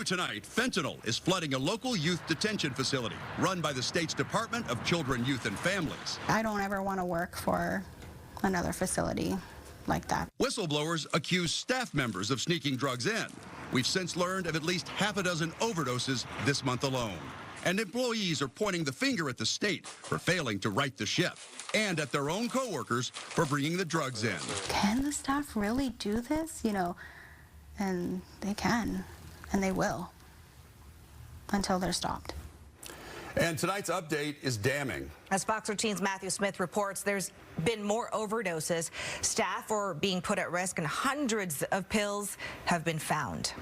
New tonight, fentanyl is flooding a local youth detention facility run by the state's Department of Children, Youth, and Families. I don't ever want to work for another facility like that. Whistleblowers accuse staff members of sneaking drugs in. We've since learned of at least half a dozen overdoses this month alone. And employees are pointing the finger at the state for failing to right the ship and at their own coworkers for bringing the drugs in. Can the staff really do this? And they can, and they will, until they're stopped. And tonight's update is damning. As Fox 13's Matthew Smith reports, there's been more overdoses. Staff are being put at risk, and hundreds of pills have been found.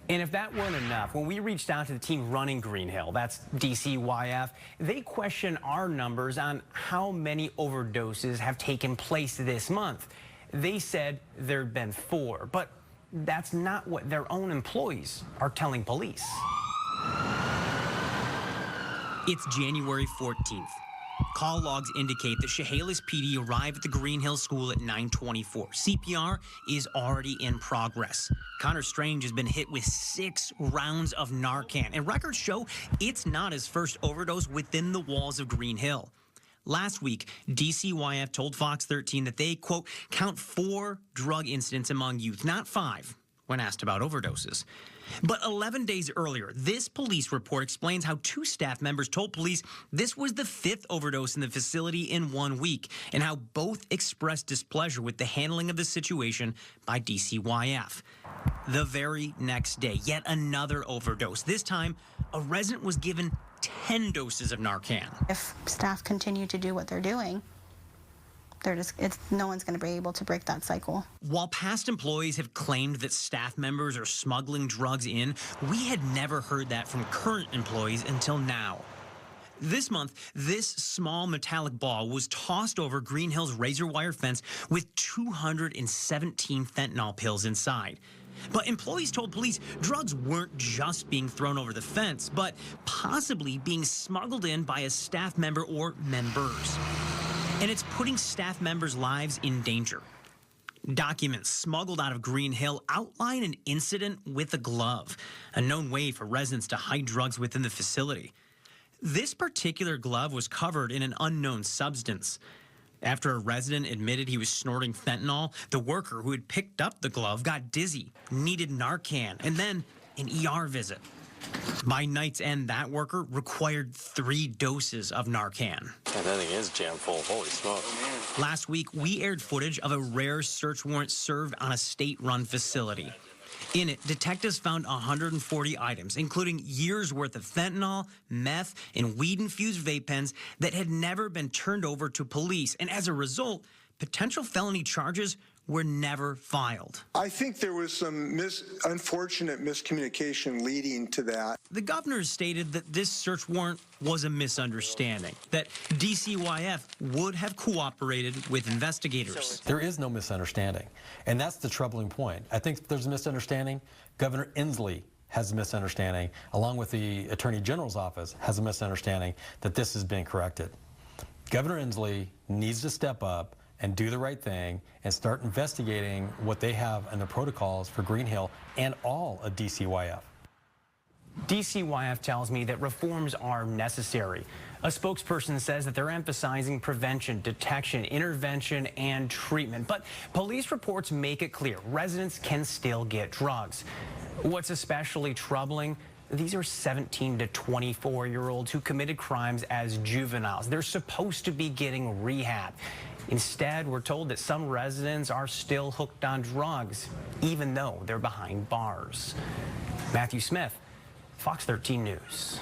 And if that weren't enough, when we reached out to the team running Green Hill, that's DCYF, they question our numbers on how many overdoses have taken place this month. They said there'd been 4, but that's not what their own employees are telling police. It's January 14th. Call logs indicate that Chehalis PD arrived at the Green Hill School at 9:24. CPR is already in progress. Connor Strange has been hit with 6 rounds of Narcan, and records show it's not his first overdose within the walls of Green Hill. Last week, DCYF told Fox 13 that they, quote, count 4 drug incidents among youth, not 5, when asked about overdoses. But 11 days earlier, this police report explains how 2 staff members told police this was the 5th overdose in the facility in 1 week, and how both expressed displeasure with the handling of the situation by DCYF. The very next day, yet another overdose. This time, a resident was given 10 doses of Narcan. If staff continue to do what they're doing, no one's going to be able to break that cycle. While past employees have claimed that staff members are smuggling drugs in, we had never heard that from current employees until now. This month, this small metallic ball was tossed over Green Hill's razor wire fence with 217 fentanyl pills inside. But employees told police drugs weren't just being thrown over the fence, but possibly being smuggled in by a staff member or members. And it's putting staff members' lives in danger. Documents smuggled out of Green Hill outline an incident with a glove, a known way for residents to hide drugs within the facility. This particular glove was covered in an unknown substance. After a resident admitted he was snorting fentanyl, the worker who had picked up the glove got dizzy, needed Narcan, and then an ER visit. By night's end, that worker required 3 doses of Narcan. Yeah, that thing is jam full. Holy smoke. Last week, we aired footage of a rare search warrant served on a state-run facility. In it, detectives found 140 items, including years' worth of fentanyl, meth, and weed-infused vape pens that had never been turned over to police. And as a result, potential felony charges were never filed. I think there was some unfortunate miscommunication leading to that. The governor stated that this search warrant was a misunderstanding, that DCYF would have cooperated with investigators. There is no misunderstanding, and that's the troubling point. I think there's a misunderstanding. Governor Inslee has a misunderstanding, along with the Attorney General's office has a misunderstanding that this has been corrected. Governor Inslee needs to step up and do the right thing and start investigating what they have in the protocols for Green Hill and all of DCYF. DCYF tells me that reforms are necessary. A spokesperson says that they're emphasizing prevention, detection, intervention, and treatment. But police reports make it clear residents can still get drugs. What's especially troubling, these are 17 to 24-year-olds who committed crimes as juveniles. They're supposed to be getting rehab. Instead, we're told that some residents are still hooked on drugs, even though they're behind bars. Matthew Smith, Fox 13 News.